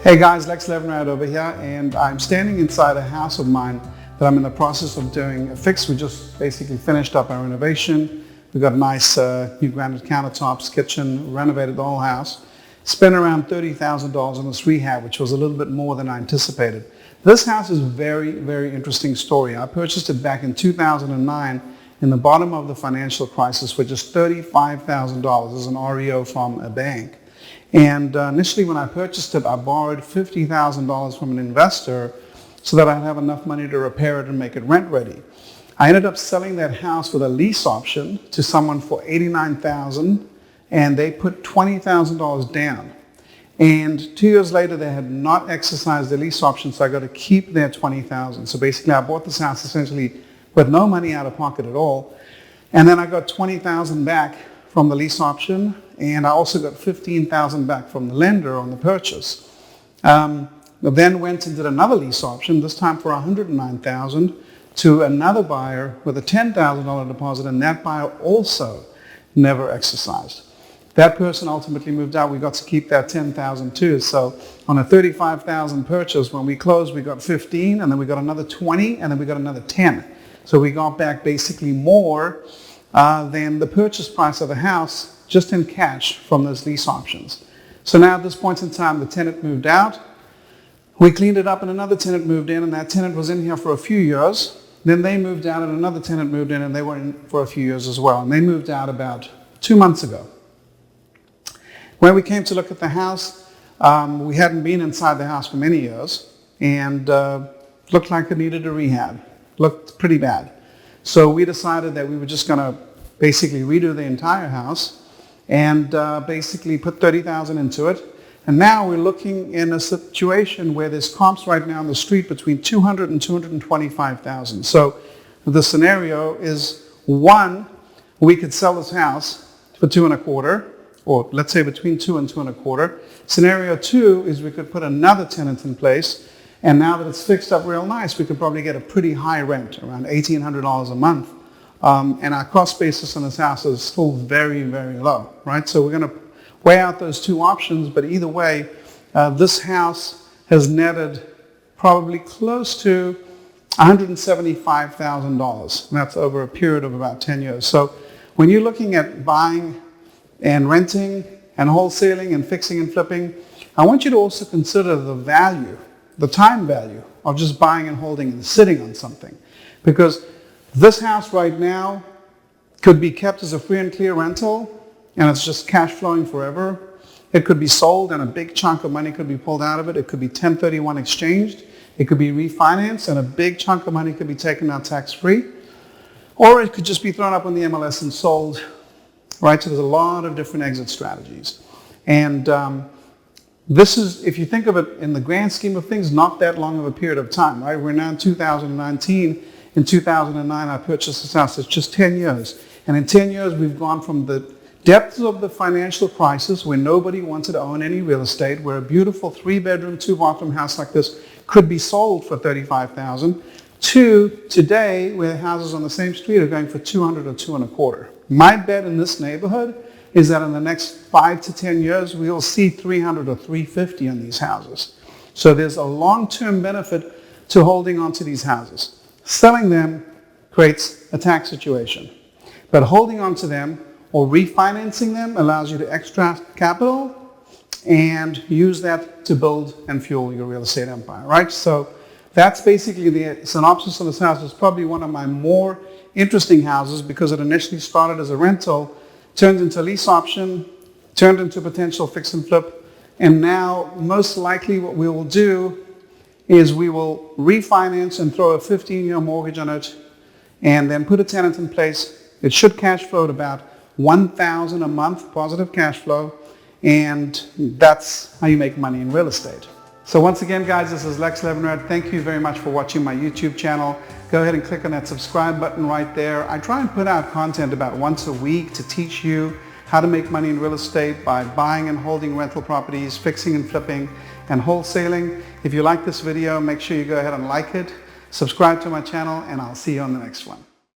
Hey guys, Lex Levenrad over here, and I'm standing inside a house of mine that I'm in the process of doing a fix. We just basically finished up our renovation. We got a nice new granite countertops, kitchen, renovated the whole house. Spent around $30,000 on this rehab, which was a little bit more than I anticipated. This house is a very, very interesting story. I purchased it back in 2009 in the bottom of the financial crisis for just $35,000 as an REO from a bank. And initially when I purchased it, I borrowed $50,000 from an investor so that I'd have enough money to repair it and make it rent ready. I ended up selling that house with a lease option to someone for $89,000, and they put $20,000 down. And 2 years later, they had not exercised the lease option, so I got to keep their $20,000. So basically, I bought this house essentially with no money out of pocket at all. And then I got $20,000 back from the lease option, and I also got $15,000 back from the lender on the purchase. Then went and did another lease option, this time for $109,000 to another buyer with a $10,000 deposit, and that buyer also never exercised. That person ultimately moved out. We got to keep that $10,000 too. So on a $35,000 purchase, when we closed, we got 15, and then we got another 20, and then we got another 10. So we got back basically more than the purchase price of the house just in cash from those lease options. So now at this point in time, the tenant moved out. We cleaned it up and another tenant moved in, and that tenant was in here for a few years. Then they moved out and another tenant moved in, and they were in for a few years as well. And they moved out about 2 months ago. When we came to look at the house, we hadn't been inside the house for many years, and looked like it needed a rehab. Looked pretty bad. So we decided that we were just going to basically redo the entire house and basically put $30,000 into it. And now we're looking in a situation where there's comps right now on the street between $200,000 and $225,000. So the scenario is, one, we could sell this house for $2.25, or let's say between $2 and $2.25. Scenario two is we could put another tenant in place, and now that it's fixed up real nice, we could probably get a pretty high rent, around $1,800 a month. And our cost basis on this house is still very, very low, right? So we're going to weigh out those two options, but either way, this house has netted probably close to $175,000. That's over a period of about 10 years. So when you're looking at buying and renting and wholesaling and fixing and flipping, I want you to also consider the value, the time value of just buying and holding and sitting on something. Because this house right now could be kept as a free and clear rental, and it's just cash flowing forever. It could be sold and a big chunk of money could be pulled out of it. It could be 1031 exchanged. It could be refinanced and a big chunk of money could be taken out tax-free. Or it could just be thrown up on the MLS and sold, right? So there's a lot of different exit strategies. And this is, if you think of it in the grand scheme of things, not that long of a period of time, right? We're now in 2019. In 2009, I purchased this house. It's just 10 years. And in 10 years, we've gone from the depths of the financial crisis where nobody wanted to own any real estate, where a beautiful 3-bedroom, 2-bathroom house like this could be sold for $35,000, to today where houses on the same street are going for $200 or $2.25. My bet in this neighborhood is that in the next 5 to 10 years, we'll see $300 or $350 on these houses. So there's a long-term benefit to holding on to these houses. Selling them creates a tax situation, but holding on to them or refinancing them allows you to extract capital and use that to build and fuel your real estate empire, right? So that's basically the synopsis of this house. It's probably one of my more interesting houses because it initially started as a rental, turned into a lease option, turned into potential fix and flip, and now most likely what we will do is we will refinance and throw a 15-year mortgage on it and then put a tenant in place. It should cash flow at about $1,000 a month, positive cash flow, and that's how you make money in real estate. So once again, guys, this is Lex Levenrad. Thank you very much for watching my YouTube channel. Go ahead and click on that subscribe button right there. I try and put out content about once a week to teach you how to make money in real estate by buying and holding rental properties, fixing and flipping, and wholesaling. If you like this video, make sure you go ahead and like it, subscribe to my channel, and I'll see you on the next one.